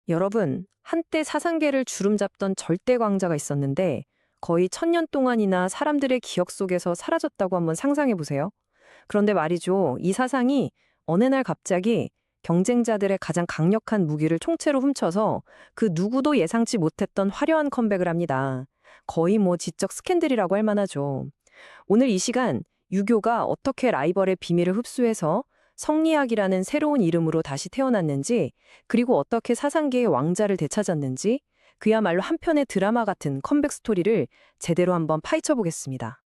여러분, 한때 사상계를 주름잡던 절대 광자가 있었는데 거의 1000년 동안이나 사람들의 기억 속에서 사라졌다고 한번 상상해 보세요. 그런데 말이죠, 이 사상이 어느 날 갑자기 경쟁자들의 가장 강력한 무기를 총체로 훔쳐서 그 누구도 예상치 못했던 화려한 컴백을 합니다. 거의 뭐 지적 스캔들이라고 할 만하죠. 오늘 이 시간 유교가 어떻게 라이벌의 비밀을 흡수해서 성리학이라는 새로운 이름으로 다시 태어났는지, 그리고 어떻게 사상계의 왕자를 되찾았는지, 그야말로 한편의 드라마 같은 컴백 스토리를 제대로 한번 파헤쳐 보겠습니다.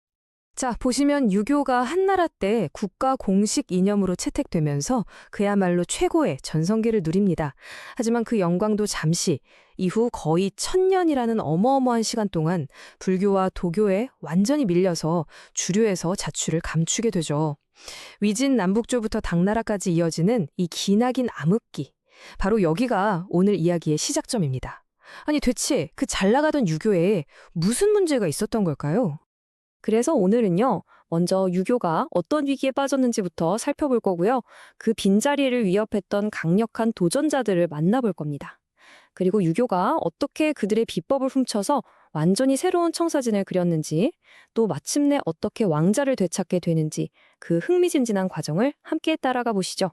자, 보시면 유교가 한나라 때 국가 공식 이념으로 채택되면서 그야말로 최고의 전성기를 누립니다. 하지만 그 영광도 잠시, 이후 거의 1000년이라는 어마어마한 시간 동안 불교와 도교에 완전히 밀려서 주류에서 자취를 감추게 되죠. 위진 남북조부터 당나라까지 이어지는 이 기나긴 암흑기. 바로 여기가 오늘 이야기의 시작점입니다. 아니 대체 그 잘 나가던 유교에 무슨 문제가 있었던 걸까요? 그래서 오늘은요, 먼저 유교가 어떤 위기에 빠졌는지부터 살펴볼 거고요. 그 빈자리를 위협했던 강력한 도전자들을 만나볼 겁니다. 그리고 유교가 어떻게 그들의 비법을 훔쳐서 완전히 새로운 청사진을 그렸는지, 또 마침내 어떻게 왕자를 되찾게 되는지 그 흥미진진한 과정을 함께 따라가 보시죠.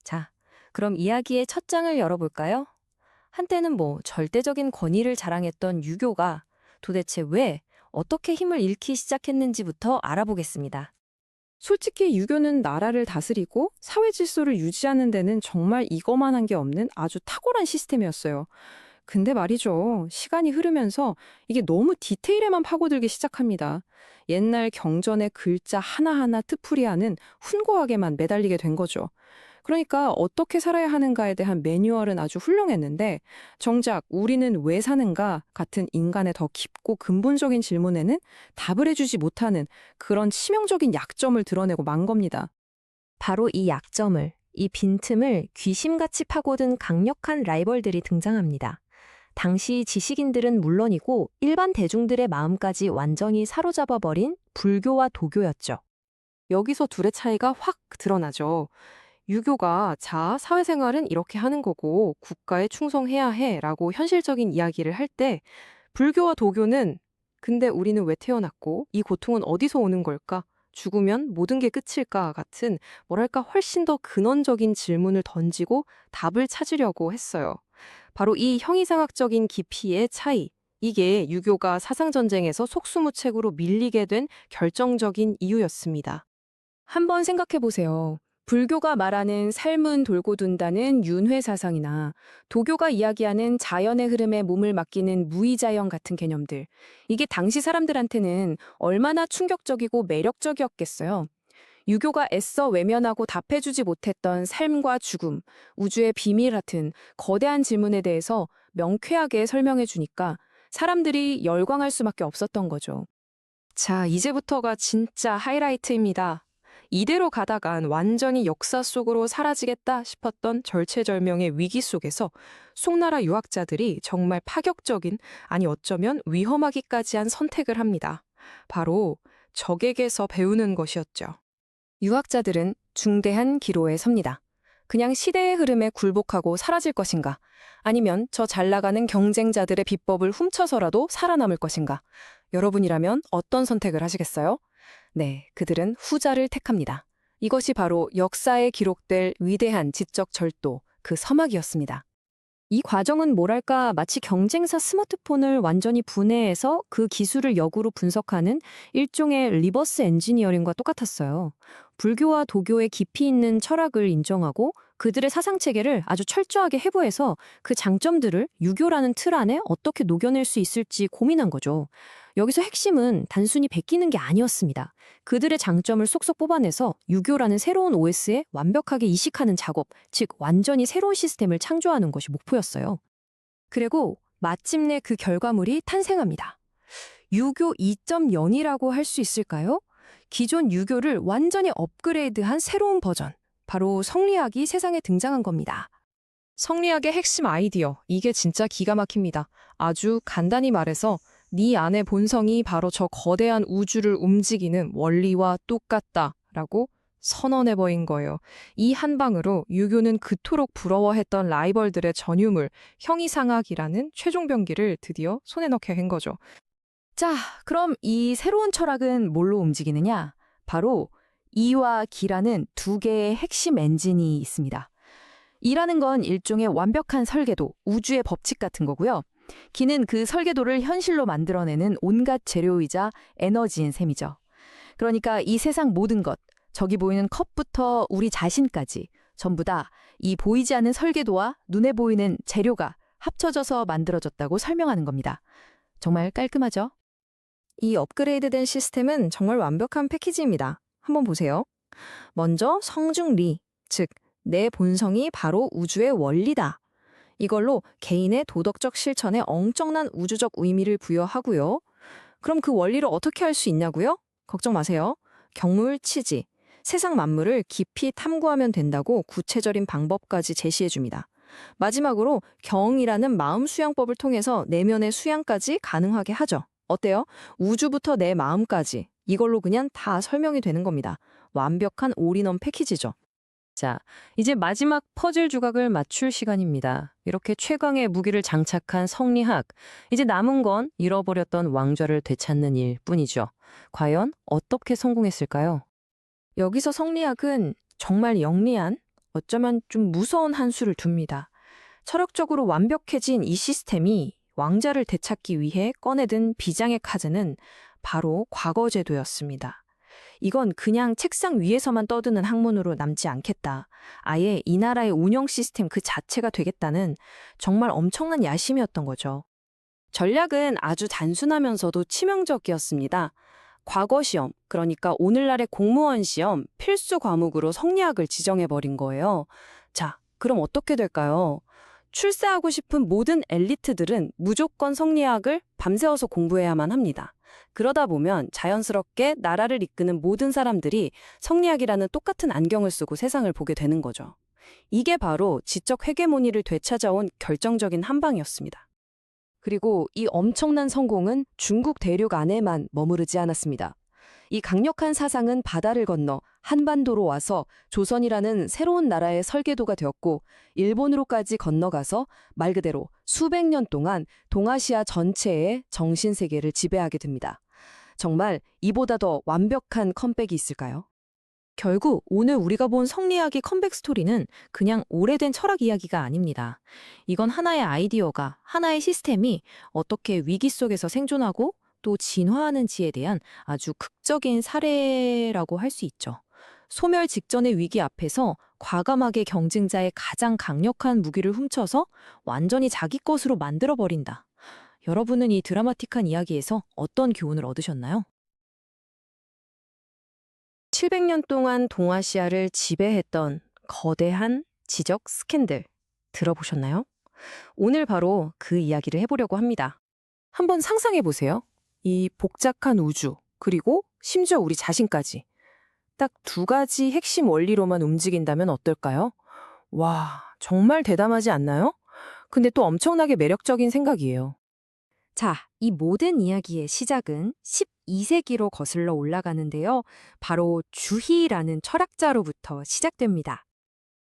자, 그럼 이야기의 첫 장을 열어볼까요? 한때는 절대적인 권위를 자랑했던 유교가 도대체 왜 어떻게 힘을 잃기 시작했는지부터 알아보겠습니다. 솔직히 유교는 나라를 다스리고 사회 질서를 유지하는 데는 정말 이거만 한 게 없는 아주 탁월한 시스템이었어요. 근데 말이죠. 시간이 흐르면서 이게 너무 디테일에만 파고들기 시작합니다. 옛날 경전의 글자 하나하나 뜻풀이하는 훈고학에만 매달리게 된 거죠. 그러니까 어떻게 살아야 하는가에 대한 매뉴얼은 아주 훌륭했는데 정작 우리는 왜 사는가 같은 인간의 더 깊고 근본적인 질문에는 답을 해주지 못하는 그런 치명적인 약점을 드러내고 만 겁니다. 바로 이 약점을, 이 빈틈을 귀심같이 파고든 강력한 라이벌들이 등장합니다. 당시 지식인들은 물론이고 일반 대중들의 마음까지 완전히 사로잡아버린 불교와 도교였죠. 여기서 둘의 차이가 확 드러나죠. 유교가 자, 사회생활은 이렇게 하는 거고 국가에 충성해야 해 라고 현실적인 이야기를 할 때 불교와 도교는 근데 우리는 왜 태어났고 이 고통은 어디서 오는 걸까? 죽으면 모든 게 끝일까? 같은 뭐랄까 훨씬 더 근원적인 질문을 던지고 답을 찾으려고 했어요. 바로 이 형이상학적인 깊이의 차이, 이게 유교가 사상전쟁에서 속수무책으로 밀리게 된 결정적인 이유였습니다. 한번 생각해 보세요. 불교가 말하는 삶은 돌고 둔다는 윤회 사상이나 도교가 이야기하는 자연의 흐름에 몸을 맡기는 무의자영 같은 개념들. 이게 당시 사람들한테는 얼마나 충격적이고 매력적이었겠어요. 유교가 애써 외면하고 답해주지 못했던 삶과 죽음, 우주의 비밀 같은 거대한 질문에 대해서 명쾌하게 설명해 주니까 사람들이 열광할 수밖에 없었던 거죠. 자, 이제부터가 진짜 하이라이트입니다. 이대로 가다간 완전히 역사 속으로 사라지겠다 싶었던 절체절명의 위기 속에서 송나라 유학자들이 정말 파격적인, 아니 어쩌면 위험하기까지 한 선택을 합니다. 바로 적에게서 배우는 것이었죠. 유학자들은 중대한 기로에 섭니다. 그냥 시대의 흐름에 굴복하고 사라질 것인가? 아니면 저 잘 나가는 경쟁자들의 비법을 훔쳐서라도 살아남을 것인가? 여러분이라면 어떤 선택을 하시겠어요? 네, 그들은 후자를 택합니다. 이것이 바로 역사에 기록될 위대한 지적 절도, 그 서막이었습니다. 이 과정은 뭐랄까 마치 경쟁사 스마트폰을 완전히 분해해서 그 기술을 역으로 분석하는 일종의 리버스 엔지니어링과 똑같았어요. 불교와 도교의 깊이 있는 철학을 인정하고 그들의 사상체계를 아주 철저하게 해부해서 그 장점들을 유교라는 틀 안에 어떻게 녹여낼 수 있을지 고민한 거죠. 여기서 핵심은 단순히 베끼는 게 아니었습니다. 그들의 장점을 쏙쏙 뽑아내서 유교라는 새로운 OS에 완벽하게 이식하는 작업, 즉 완전히 새로운 시스템을 창조하는 것이 목표였어요. 그리고 마침내 그 결과물이 탄생합니다. 유교 2.0이라고 할 수 있을까요? 기존 유교를 완전히 업그레이드한 새로운 버전, 바로 성리학이 세상에 등장한 겁니다. 성리학의 핵심 아이디어, 이게 진짜 기가 막힙니다. 아주 간단히 말해서 네 안의 본성이 바로 저 거대한 우주를 움직이는 원리와 똑같다라고 선언해버린 거예요. 이 한 방으로 유교는 그토록 부러워했던 라이벌들의 전유물, 형이상학이라는 최종 병기를 드디어 손에 넣게 한 거죠. 자, 그럼 이 새로운 철학은 뭘로 움직이느냐? 바로 이와 기라는 두 개의 핵심 엔진이 있습니다. 이라는 건 일종의 완벽한 설계도, 우주의 법칙 같은 거고요. 기는 그 설계도를 현실로 만들어내는 온갖 재료이자 에너지인 셈이죠. 그러니까 이 세상 모든 것, 저기 보이는 컵부터 우리 자신까지 전부 다 이 보이지 않는 설계도와 눈에 보이는 재료가 합쳐져서 만들어졌다고 설명하는 겁니다. 정말 깔끔하죠? 이 업그레이드된 시스템은 정말 완벽한 패키지입니다. 한번 보세요. 먼저 성중리, 즉 내 본성이 바로 우주의 원리다. 이걸로 개인의 도덕적 실천에 엄청난 우주적 의미를 부여하고요. 그럼 그 원리를 어떻게 할 수 있냐고요? 걱정 마세요. 경물치지, 세상 만물을 깊이 탐구하면 된다고 구체적인 방법까지 제시해줍니다. 마지막으로 경이라는 마음 수양법을 통해서 내면의 수양까지 가능하게 하죠. 어때요? 우주부터 내 마음까지 이걸로 그냥 다 설명이 되는 겁니다. 완벽한 올인원 패키지죠. 자, 이제 마지막 퍼즐 조각을 맞출 시간입니다. 이렇게 최강의 무기를 장착한 성리학. 이제 남은 건 잃어버렸던 왕좌를 되찾는 일뿐이죠. 과연 어떻게 성공했을까요? 여기서 성리학은 정말 영리한, 어쩌면 좀 무서운 한 수를 둡니다. 철학적으로 완벽해진 이 시스템이 왕자를 되찾기 위해 꺼내든 비장의 카드는 바로 과거제도였습니다. 이건 그냥 책상 위에서만 떠드는 학문으로 남지 않겠다. 아예 이 나라의 운영 시스템 그 자체가 되겠다는 정말 엄청난 야심이었던 거죠. 전략은 아주 단순하면서도 치명적이었습니다. 과거 시험, 그러니까 오늘날의 공무원 시험 필수 과목으로 성리학을 지정해버린 거예요. 자, 그럼 어떻게 될까요? 출세하고 싶은 모든 엘리트들은 무조건 성리학을 밤새워서 공부해야만 합니다. 그러다 보면 자연스럽게 나라를 이끄는 모든 사람들이 성리학이라는 똑같은 안경을 쓰고 세상을 보게 되는 거죠. 이게 바로 지적 헤게모니를 되찾아온 결정적인 한 방이었습니다. 그리고 이 엄청난 성공은 중국 대륙 안에만 머무르지 않았습니다. 이 강력한 사상은 바다를 건너 한반도로 와서 조선이라는 새로운 나라의 설계도가 되었고 일본으로까지 건너가서 말 그대로 수백 년 동안 동아시아 전체의 정신세계를 지배하게 됩니다. 정말 이보다 더 완벽한 컴백이 있을까요? 결국 오늘 우리가 본 성리학의 컴백 스토리는 그냥 오래된 철학 이야기가 아닙니다. 이건 하나의 아이디어가, 하나의 시스템이 어떻게 위기 속에서 생존하고 또 진화하는지에 대한 아주 극적인 사례라고 할 수 있죠. 소멸 직전의 위기 앞에서 과감하게 경쟁자의 가장 강력한 무기를 훔쳐서 완전히 자기 것으로 만들어버린다. 여러분은 이 드라마틱한 이야기에서 어떤 교훈을 얻으셨나요? 700년 동안 동아시아를 지배했던 거대한 지적 스캔들 들어보셨나요? 오늘 바로 그 이야기를 해보려고 합니다. 한번 상상해 보세요. 이 복잡한 우주, 그리고 심지어 우리 자신까지. 딱 두 가지 핵심 원리로만 움직인다면 어떨까요? 와, 정말 대담하지 않나요? 근데 또 엄청나게 매력적인 생각이에요. 자, 이 모든 이야기의 시작은 12세기로 거슬러 올라가는데요. 바로 주희라는 철학자로부터 시작됩니다.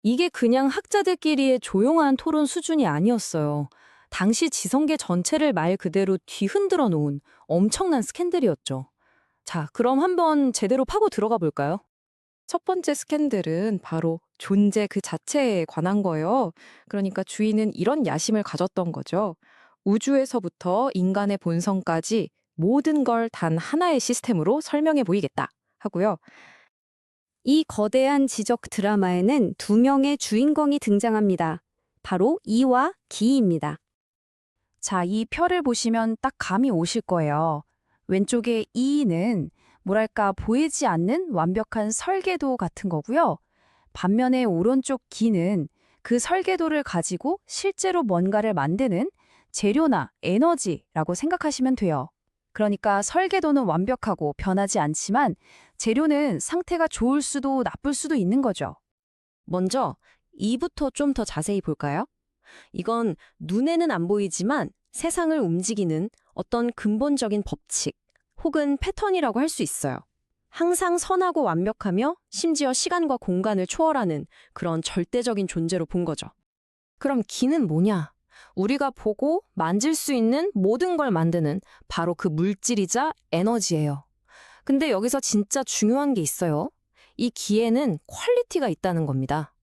이게 그냥 학자들끼리의 조용한 토론 수준이 아니었어요. 당시 지성계 전체를 말 그대로 뒤흔들어 놓은 엄청난 스캔들이었죠. 자, 그럼 한번 제대로 파고 들어가 볼까요? 첫 번째 스캔들은 바로 존재 그 자체에 관한 거예요. 그러니까 주인은 이런 야심을 가졌던 거죠. 우주에서부터 인간의 본성까지 모든 걸 단 하나의 시스템으로 설명해 보이겠다 하고요. 이 거대한 지적 드라마에는 두 명의 주인공이 등장합니다. 바로 이와 기입니다. 자, 이 표를 보시면 딱 감이 오실 거예요. 왼쪽의 이는 뭐랄까 보이지 않는 완벽한 설계도 같은 거고요. 반면에 오른쪽 기는 그 설계도를 가지고 실제로 뭔가를 만드는 재료나 에너지라고 생각하시면 돼요. 그러니까 설계도는 완벽하고 변하지 않지만 재료는 상태가 좋을 수도 나쁠 수도 있는 거죠. 먼저 이부터 좀 더 자세히 볼까요? 이건 눈에는 안 보이지만 세상을 움직이는 어떤 근본적인 법칙 혹은 패턴이라고 할 수 있어요. 항상 선하고 완벽하며 심지어 시간과 공간을 초월하는 그런 절대적인 존재로 본 거죠. 그럼 기는 뭐냐? 우리가 보고 만질 수 있는 모든 걸 만드는 바로 그 물질이자 에너지예요. 근데 여기서 진짜 중요한 게 있어요. 이 기에는 퀄리티가 있다는 겁니다.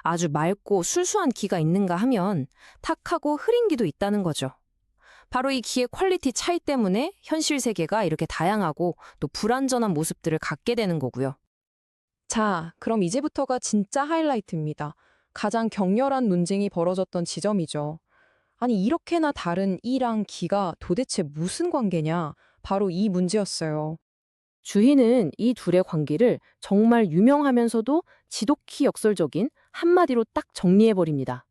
아주 맑고 순수한 기가 있는가 하면 탁하고 흐린 기도 있다는 거죠. 바로 이 기의 퀄리티 차이 때문에 현실 세계가 이렇게 다양하고 또 불완전한 모습들을 갖게 되는 거고요. 자, 그럼 이제부터가 진짜 하이라이트입니다. 가장 격렬한 논쟁이 벌어졌던 지점이죠. 아니, 이렇게나 다른 이랑 기가 도대체 무슨 관계냐? 바로 이 문제였어요. 주희는 이 둘의 관계를 정말 유명하면서도 지독히 역설적인 한마디로 딱 정리해버립니다.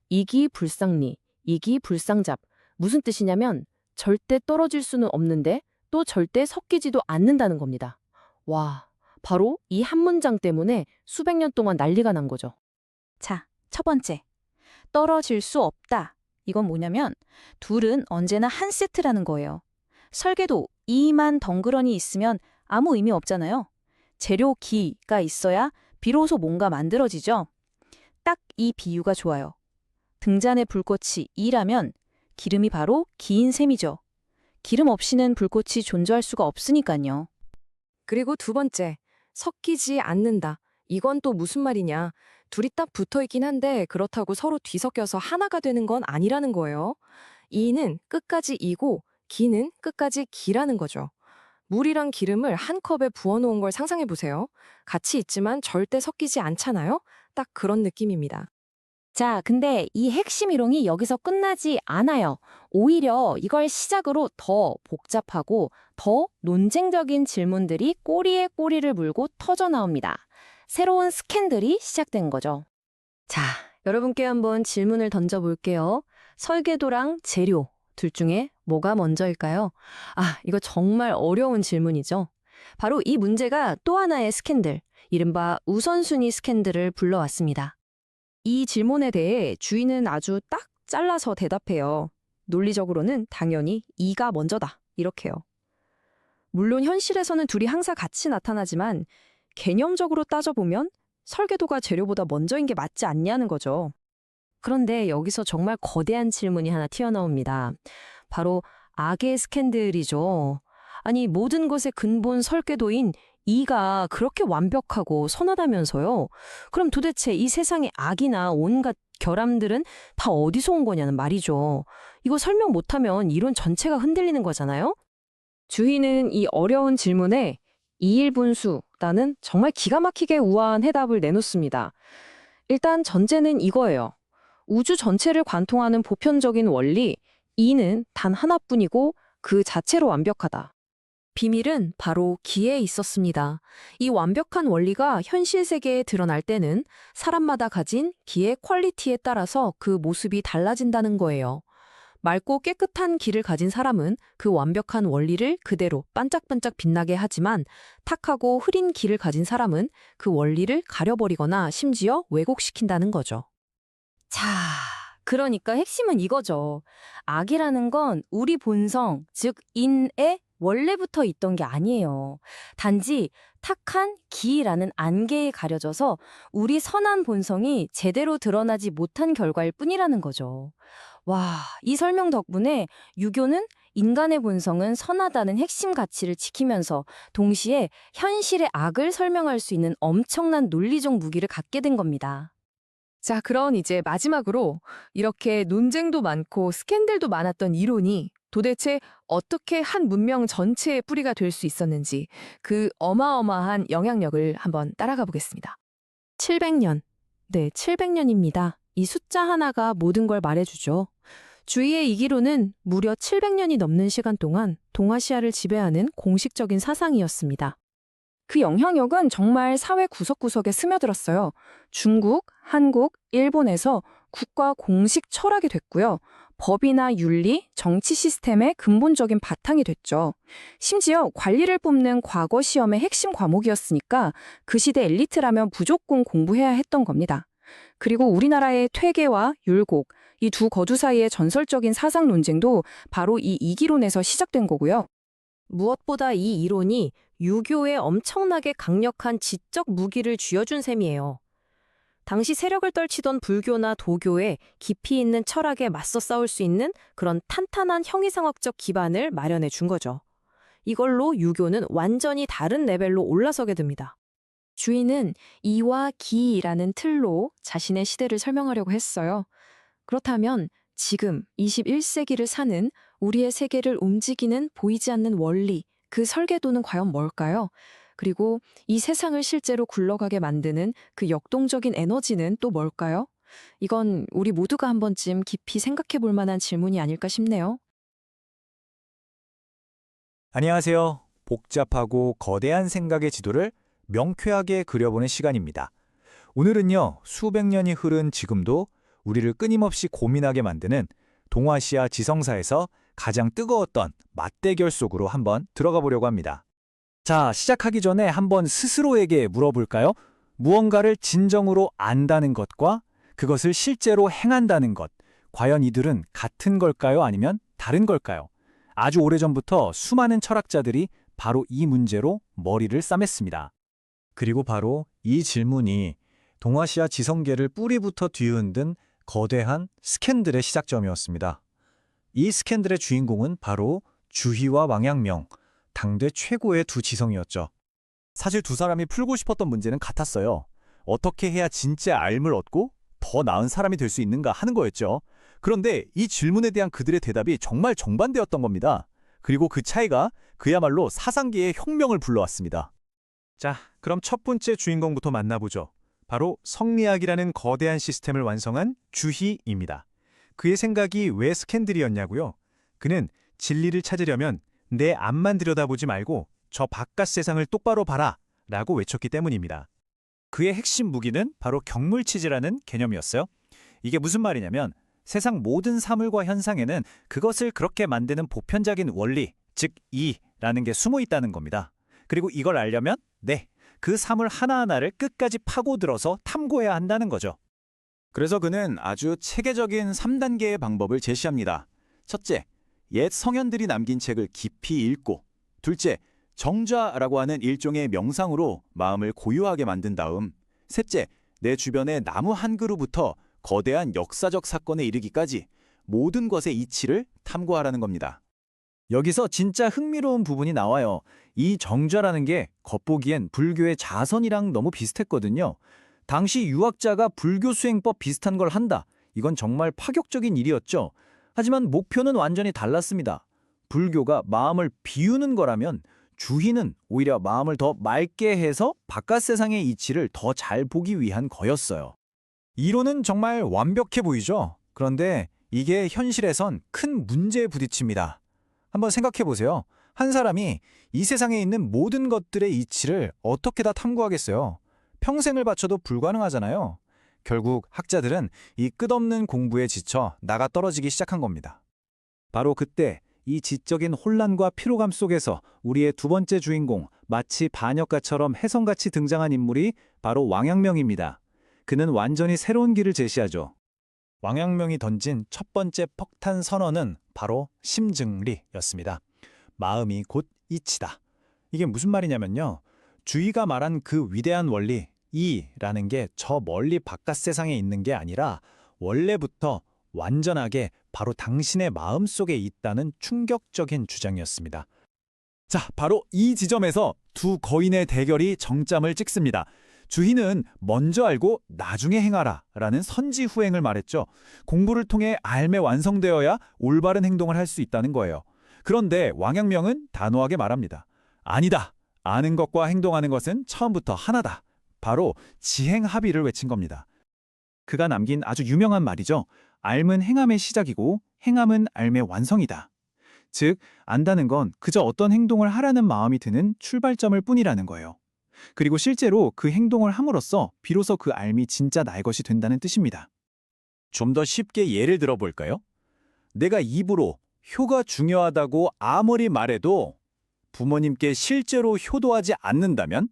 이기불상리, 이기불상잡. 무슨 뜻이냐면 절대 떨어질 수는 없는데 또 절대 섞이지도 않는다는 겁니다. 와, 바로 이 한 문장 때문에 수백 년 동안 난리가 난 거죠. 자, 첫 번째. 떨어질 수 없다. 이건 뭐냐면 둘은 언제나 한 세트라는 거예요. 설계도 이만 덩그러니 있으면 아무 의미 없잖아요. 재료 기가 있어야 비로소 뭔가 만들어지죠. 딱 이 비유가 좋아요. 등잔의 불꽃이 이라면 기름이 바로 기인 셈이죠. 기름 없이는 불꽃이 존재할 수가 없으니까요. 그리고 두 번째, 섞이지 않는다. 이건 또 무슨 말이냐. 둘이 딱 붙어 있긴 한데 그렇다고 서로 뒤섞여서 하나가 되는 건 아니라는 거예요. 이는 끝까지 이고 기는 끝까지 기라는 거죠. 물이랑 기름을 한 컵에 부어놓은 걸 상상해 보세요. 같이 있지만 절대 섞이지 않잖아요? 딱 그런 느낌입니다. 자, 근데 이 핵심 이론이 여기서 끝나지 않아요. 오히려 이걸 시작으로 더 복잡하고 더 논쟁적인 질문들이 꼬리에 꼬리를 물고 터져 나옵니다. 새로운 스캔들이 시작된 거죠. 자, 여러분께 한번 질문을 던져볼게요. 설계도랑 재료 둘 중에 뭐가 먼저일까요? 이거 정말 어려운 질문이죠. 바로 이 문제가 또 하나의 스캔들, 이른바 우선순위 스캔들을 불러왔습니다. 이 질문에 대해 주인은 아주 딱 잘라서 대답해요. 논리적으로는 당연히 이가 먼저다. 이렇게요. 물론 현실에서는 둘이 항상 같이 나타나지만 개념적으로 따져보면 설계도가 재료보다 먼저인 게 맞지 않냐는 거죠. 그런데 여기서 정말 거대한 질문이 하나 튀어나옵니다. 바로 악의 스캔들이죠. 아니, 모든 것의 근본 설계도인 이가 그렇게 완벽하고 선하다면서요. 그럼 도대체 이 세상의 악이나 온갖 결함들은 다 어디서 온 거냐는 말이죠. 이거 설명 못하면 이론 전체가 흔들리는 거잖아요. 주희는 이 어려운 질문에 이일분수라는 정말 기가 막히게 우아한 해답을 내놓습니다. 일단 전제는 이거예요. 우주 전체를 관통하는 보편적인 원리, 이는 단 하나뿐이고 그 자체로 완벽하다. 비밀은 바로 기에 있었습니다. 이 완벽한 원리가 현실 세계에 드러날 때는 사람마다 가진 기의 퀄리티에 따라서 그 모습이 달라진다는 거예요. 맑고 깨끗한 기를 가진 사람은 그 완벽한 원리를 그대로 반짝반짝 빛나게 하지만 탁하고 흐린 기를 가진 사람은 그 원리를 가려버리거나 심지어 왜곡시킨다는 거죠. 자, 그러니까 핵심은 이거죠. 악이라는 건 우리 본성, 즉 인에 원래부터 있던 게 아니에요. 단지 탁한 기라는 안개에 가려져서 우리 선한 본성이 제대로 드러나지 못한 결과일 뿐이라는 거죠. 와, 이 설명 덕분에 유교는 인간의 본성은 선하다는 핵심 가치를 지키면서 동시에 현실의 악을 설명할 수 있는 엄청난 논리적 무기를 갖게 된 겁니다. 자, 그럼 이제 마지막으로 이렇게 논쟁도 많고 스캔들도 많았던 이론이 도대체 어떻게 한 문명 전체의 뿌리가 될 수 있었는지 그 어마어마한 영향력을 한번 따라가 보겠습니다. 700년. 네, 700년입니다. 이 숫자 하나가 모든 걸 말해주죠. 주위의 이기로는 무려 700년이 넘는 시간 동안 동아시아를 지배하는 공식적인 사상이었습니다. 그 영향력은 정말 사회 구석구석에 스며들었어요. 중국, 한국, 일본에서 국가 공식 철학이 됐고요. 법이나 윤리, 정치 시스템의 근본적인 바탕이 됐죠. 심지어 관리를 뽑는 과거 시험의 핵심 과목이었으니까 그 시대 엘리트라면 무조건 공부해야 했던 겁니다. 그리고 우리나라의 퇴계와 율곡, 이 두 거두 사이의 전설적인 사상 논쟁도 바로 이 이기론에서 시작된 거고요. 무엇보다 이 이론이 유교에 엄청나게 강력한 지적 무기를 쥐어준 셈이에요. 당시 세력을 떨치던 불교나 도교에 깊이 있는 철학에 맞서 싸울 수 있는 그런 탄탄한 형이상학적 기반을 마련해 준 거죠. 이걸로 유교는 완전히 다른 레벨로 올라서게 됩니다. 주인은 이와 기라는 틀로 자신의 시대를 설명하려고 했어요. 그렇다면 지금 21세기를 사는 우리의 세계를 움직이는 보이지 않는 원리, 그 설계도는 과연 뭘까요? 그리고 이 세상을 실제로 굴러가게 만드는 그 역동적인 에너지는 또 뭘까요? 이건 우리 모두가 한 번쯤 깊이 생각해 볼 만한 질문이 아닐까 싶네요. 안녕하세요. 복잡하고 거대한 생각의 지도를 명쾌하게 그려보는 시간입니다. 오늘은요, 수백 년이 흐른 지금도 우리를 끊임없이 고민하게 만드는 동아시아 지성사에서 가장 뜨거웠던 맞대결 속으로 한번 들어가 보려고 합니다. 자, 시작하기 전에 한번 스스로에게 물어볼까요? 무언가를 진정으로 안다는 것과 그것을 실제로 행한다는 것, 과연 이들은 같은 걸까요? 아니면 다른 걸까요? 아주 오래전부터 수많은 철학자들이 바로 이 문제로 머리를 싸맸습니다. 그리고 바로 이 질문이 동아시아 지성계를 뿌리부터 뒤흔든 거대한 스캔들의 시작점이었습니다. 이 스캔들의 주인공은 바로 주희와 왕양명, 당대 최고의 두 지성이었죠. 사실 두 사람이 풀고 싶었던 문제는 같았어요. 어떻게 해야 진짜 알을 얻고 더 나은 사람이 될 수 있는가 하는 거였죠. 그런데 이 질문에 대한 그들의 대답이 정말 정반대였던 겁니다. 그리고 그 차이가 그야말로 사상계의 혁명을 불러왔습니다. 자, 그럼 첫 번째 주인공부터 만나보죠. 바로 성리학이라는 거대한 시스템을 완성한 주희입니다. 그의 생각이 왜 스캔들이었냐고요? 그는 진리를 찾으려면 내 앞만 들여다보지 말고 저 바깥 세상을 똑바로 봐라 라고 외쳤기 때문입니다. 그의 핵심 무기는 바로 경물치지라는 개념이었어요. 이게 무슨 말이냐면 세상 모든 사물과 현상에는 그것을 그렇게 만드는 보편적인 원리, 즉 이라는 게 숨어 있다는 겁니다. 그리고 이걸 알려면 그 사물 하나하나를 끝까지 파고들어서 탐구해야 한다는 거죠. 그래서 그는 아주 체계적인 3단계의 방법을 제시합니다. 첫째, 옛 성현들이 남긴 책을 깊이 읽고, 둘째, 정좌라고 하는 일종의 명상으로 마음을 고요하게 만든 다음, 셋째, 내 주변의 나무 한 그루부터 거대한 역사적 사건에 이르기까지 모든 것의 이치를 탐구하라는 겁니다. 여기서 진짜 흥미로운 부분이 나와요. 이 정좌라는 게 겉보기엔 불교의 자선이랑 너무 비슷했거든요. 당시 유학자가 불교 수행법 비슷한 걸 한다. 이건 정말 파격적인 일이었죠. 하지만 목표는 완전히 달랐습니다. 불교가 마음을 비우는 거라면 주희는 오히려 마음을 더 맑게 해서 바깥 세상의 이치를 더 잘 보기 위한 거였어요. 이론은 정말 완벽해 보이죠? 그런데 이게 현실에선 큰 문제에 부딪힙니다. 한번 생각해 보세요. 한 사람이 이 세상에 있는 모든 것들의 이치를 어떻게 다 탐구하겠어요? 평생을 바쳐도 불가능하잖아요. 결국 학자들은 이 끝없는 공부에 지쳐 나가 떨어지기 시작한 겁니다. 바로 그때 이 지적인 혼란과 피로감 속에서 우리의 두 번째 주인공, 마치 반역가처럼 혜성같이 등장한 인물이 바로 왕양명입니다. 그는 완전히 새로운 길을 제시하죠. 왕양명이 던진 첫 번째 폭탄 선언은 바로 심증리였습니다. 마음이 곧 이치다. 이게 무슨 말이냐면요. 주희가 말한 그 위대한 원리, 이라는 게 저 멀리 바깥 세상에 있는 게 아니라 원래부터 완전하게 바로 당신의 마음속에 있다는 충격적인 주장이었습니다. 자, 바로 이 지점에서 두 거인의 대결이 정점을 찍습니다. 주희는 먼저 알고 나중에 행하라 라는 선지후행을 말했죠. 공부를 통해 알매 완성되어야 올바른 행동을 할 수 있다는 거예요. 그런데 왕양명은 단호하게 말합니다. 아니다. 아는 것과 행동하는 것은 처음부터 하나다. 바로 지행합의를 외친 겁니다. 그가 남긴 아주 유명한 말이죠. 알은 행함의 시작이고 행함은 알의 완성이다. 즉, 안다는 건 그저 어떤 행동을 하라는 마음이 드는 출발점을 뿐이라는 거예요. 그리고 실제로 그 행동을 함으로써 비로소 그 알미 진짜 나의 것이 된다는 뜻입니다. 좀 더 쉽게 예를 들어볼까요? 내가 입으로 효가 중요하다고 아무리 말해도 부모님께 실제로 효도하지 않는다면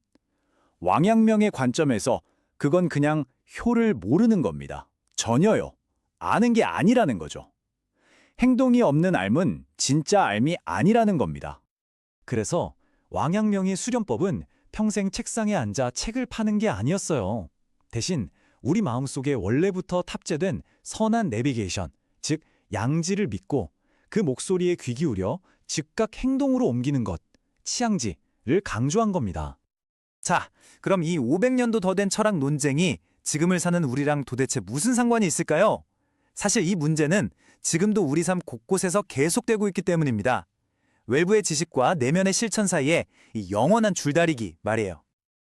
왕양명의 관점에서 그건 그냥 효를 모르는 겁니다. 전혀요. 아는 게 아니라는 거죠. 행동이 없는 알은 진짜 알미 아니라는 겁니다. 그래서 왕양명의 수련법은 평생 책상에 앉아 책을 파는 게 아니었어요. 대신 우리 마음속에 원래부터 탑재된 선한 내비게이션, 즉 양지를 믿고 그 목소리에 귀 기울여 즉각 행동으로 옮기는 것, 치양지를 강조한 겁니다. 자, 그럼 이 500년도 더 된 철학 논쟁이 지금을 사는 우리랑 도대체 무슨 상관이 있을까요? 사실 이 문제는 지금도 우리 삶 곳곳에서 계속되고 있기 때문입니다. 외부의 지식과 내면의 실천 사이에 이 영원한 줄다리기 말이에요.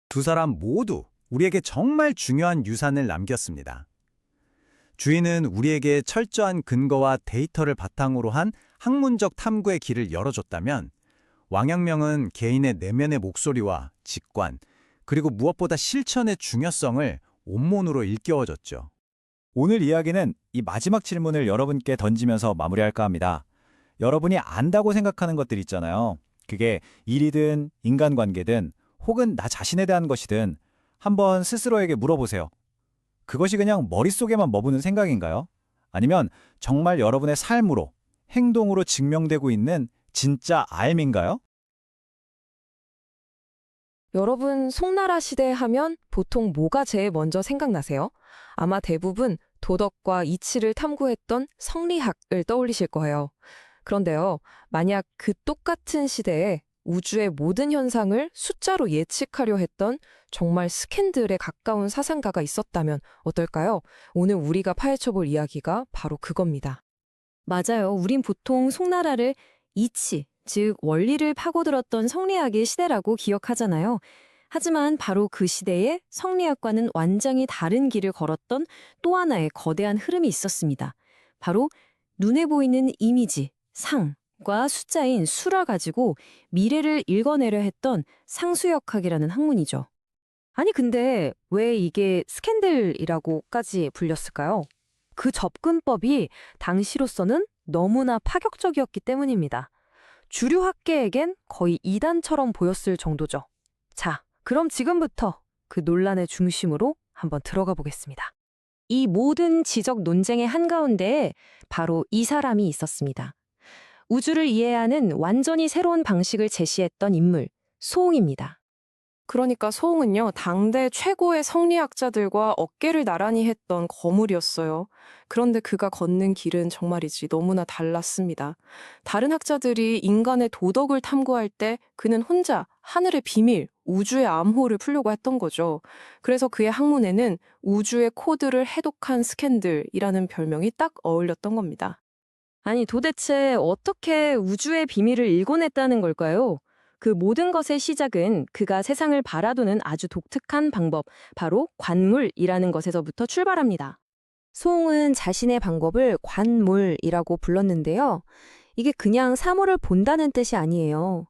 두 사람 모두 우리에게 정말 중요한 유산을 남겼습니다. 주인은 우리에게 철저한 근거와 데이터를 바탕으로 한 학문적 탐구의 길을 열어줬다면 왕양명은 개인의 내면의 목소리와 직관, 그리고 무엇보다 실천의 중요성을 온몸으로 일깨워줬죠. 오늘 이야기는 이 마지막 질문을 여러분께 던지면서 마무리할까 합니다. 여러분이 안다고 생각하는 것들 있잖아요. 그게 일이든 인간관계든 혹은 나 자신에 대한 것이든 한번 스스로에게 물어보세요. 그것이 그냥 머릿속에만 머무는 생각인가요? 아니면 정말 여러분의 삶으로, 행동으로 증명되고 있는 진짜 알민가요? 여러분, 송나라 시대 하면 보통 뭐가 제일 먼저 생각나세요? 아마 대부분 도덕과 이치를 탐구했던 성리학을 떠올리실 거예요. 그런데요, 만약 그 똑같은 시대에 우주의 모든 현상을 숫자로 예측하려 했던 정말 스캔들에 가까운 사상가가 있었다면 어떨까요? 오늘 우리가 파헤쳐볼 이야기가 바로 그겁니다. 맞아요. 우린 보통 송나라를 이치, 즉 원리를 파고들었던 성리학의 시대라고 기억하잖아요. 하지만 바로 그 시대에 성리학과는 완전히 다른 길을 걸었던 또 하나의 거대한 흐름이 있었습니다. 바로 눈에 보이는 이미지, 상과 숫자인 수를 가지고 미래를 읽어내려 했던 상수역학이라는 학문이죠. 아니 근데 왜 이게 스캔들이라고까지 불렸을까요? 그 접근법이 당시로서는 너무나 파격적이었기 때문입니다. 주류 학계에겐 거의 이단처럼 보였을 정도죠. 자, 그럼 지금부터 그 논란의 중심으로 한번 들어가 보겠습니다. 이 모든 지적 논쟁의 한가운데에 바로 이 사람이 있었습니다. 우주를 이해하는 완전히 새로운 방식을 제시했던 인물, 소홍입니다. 그러니까 소홍은요, 당대 최고의 성리학자들과 어깨를 나란히 했던 거물이었어요. 그런데 그가 걷는 길은 정말이지 너무나 달랐습니다. 다른 학자들이 인간의 도덕을 탐구할 때 그는 혼자 하늘의 비밀, 우주의 암호를 풀려고 했던 거죠. 그래서 그의 학문에는 우주의 코드를 해독한 스캔들이라는 별명이 딱 어울렸던 겁니다. 아니 도대체 어떻게 우주의 비밀을 읽어냈다는 걸까요? 그 모든 것의 시작은 그가 세상을 바라보는 아주 독특한 방법, 바로 관물이라는 것에서부터 출발합니다. 소홍은 자신의 방법을 관물이라고 불렀는데요. 이게 그냥 사물을 본다는 뜻이 아니에요.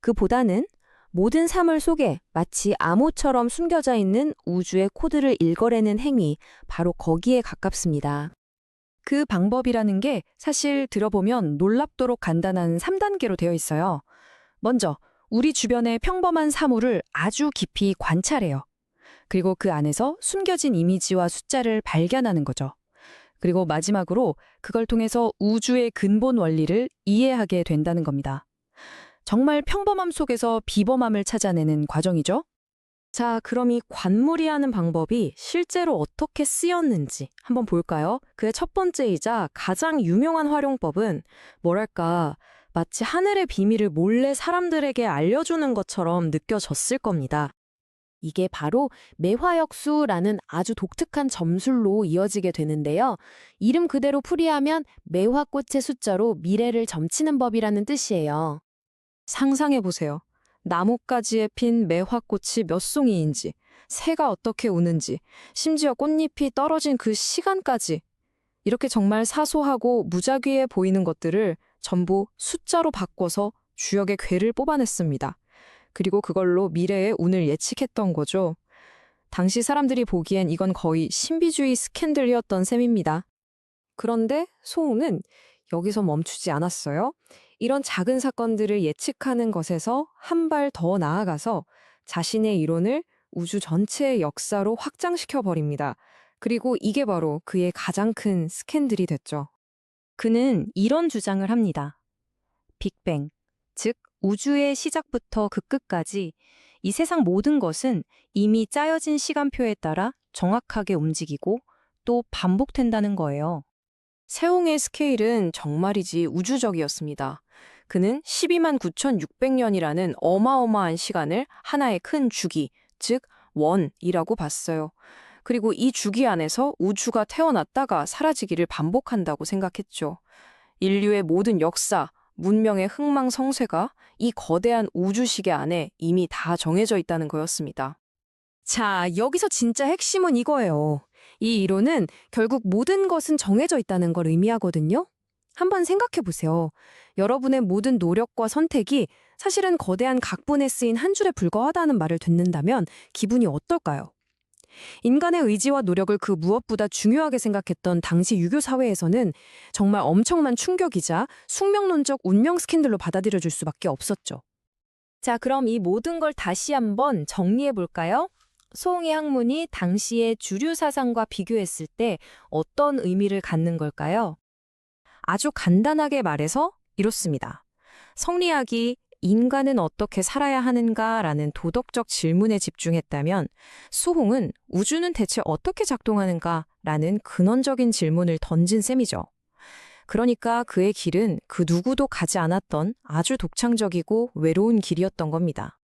그보다는 모든 사물 속에 마치 암호처럼 숨겨져 있는 우주의 코드를 읽어내는 행위, 바로 거기에 가깝습니다. 그 방법이라는 게 사실 들어보면 놀랍도록 간단한 3단계로 되어 있어요. 먼저 우리 주변의 평범한 사물을 아주 깊이 관찰해요. 그리고 그 안에서 숨겨진 이미지와 숫자를 발견하는 거죠. 그리고 마지막으로 그걸 통해서 우주의 근본 원리를 이해하게 된다는 겁니다. 정말 평범함 속에서 비범함을 찾아내는 과정이죠. 자, 그럼 이 관물이라는 방법이 실제로 어떻게 쓰였는지 한번 볼까요? 그의 첫 번째이자 가장 유명한 활용법은 뭐랄까, 마치 하늘의 비밀을 몰래 사람들에게 알려주는 것처럼 느껴졌을 겁니다. 이게 바로 매화역수라는 아주 독특한 점술로 이어지게 되는데요. 이름 그대로 풀이하면 매화꽃의 숫자로 미래를 점치는 법이라는 뜻이에요. 상상해보세요. 나뭇가지에 핀 매화꽃이 몇 송이인지, 새가 어떻게 우는지, 심지어 꽃잎이 떨어진 그 시간까지. 이렇게 정말 사소하고 무작위해 보이는 것들을 전부 숫자로 바꿔서 주역의 괴를 뽑아냈습니다. 그리고 그걸로 미래의 운을 예측했던 거죠. 당시 사람들이 보기엔 이건 거의 신비주의 스캔들이었던 셈입니다. 그런데 소홍은 여기서 멈추지 않았어요. 이런 작은 사건들을 예측하는 것에서 한 발 더 나아가서 자신의 이론을 우주 전체의 역사로 확장시켜 버립니다. 그리고 이게 바로 그의 가장 큰 스캔들이 됐죠. 그는 이런 주장을 합니다. 빅뱅, 즉 우주의 시작부터 그 끝까지 이 세상 모든 것은 이미 짜여진 시간표에 따라 정확하게 움직이고 또 반복된다는 거예요. 세옹의 스케일은 정말이지 우주적이었습니다. 그는 12만 9,600년이라는 어마어마한 시간을 하나의 큰 주기, 즉 원이라고 봤어요. 그리고 이 주기 안에서 우주가 태어났다가 사라지기를 반복한다고 생각했죠. 인류의 모든 역사, 문명의 흥망성쇠가 이 거대한 우주시계 안에 이미 다 정해져 있다는 거였습니다. 자, 여기서 진짜 핵심은 이거예요. 이 이론은 결국 모든 것은 정해져 있다는 걸 의미하거든요. 한번 생각해 보세요. 여러분의 모든 노력과 선택이 사실은 거대한 각본에 쓰인 한 줄에 불과하다는 말을 듣는다면 기분이 어떨까요? 인간의 의지와 노력을 그 무엇보다 중요하게 생각했던 당시 유교 사회에서는 정말 엄청난 충격이자 숙명론적 운명 스캔들로 받아들여질 수밖에 없었죠. 자, 그럼 이 모든 걸 다시 한번 정리해 볼까요? 소홍의 학문이 당시의 주류 사상과 비교했을 때 어떤 의미를 갖는 걸까요? 아주 간단하게 말해서 이렇습니다. 성리학이 인간은 어떻게 살아야 하는가라는 도덕적 질문에 집중했다면 수홍은 우주는 대체 어떻게 작동하는가라는 근원적인 질문을 던진 셈이죠. 그러니까 그의 길은 그 누구도 가지 않았던 아주 독창적이고 외로운 길이었던 겁니다.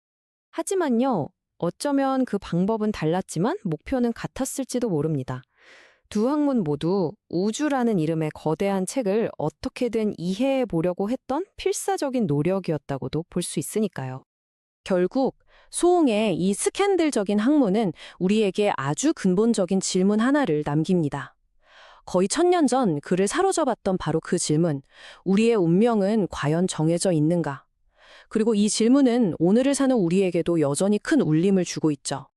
하지만요, 어쩌면 그 방법은 달랐지만 목표는 같았을지도 모릅니다. 두 학문 모두 우주라는 이름의 거대한 책을 어떻게든 이해해 보려고 했던 필사적인 노력이었다고도 볼 수 있으니까요. 결국 소홍의 이 스캔들적인 학문은 우리에게 아주 근본적인 질문 하나를 남깁니다. 거의 1000년 전 그를 사로잡았던 바로 그 질문, 우리의 운명은 과연 정해져 있는가? 그리고 이 질문은 오늘을 사는 우리에게도 여전히 큰 울림을 주고 있죠.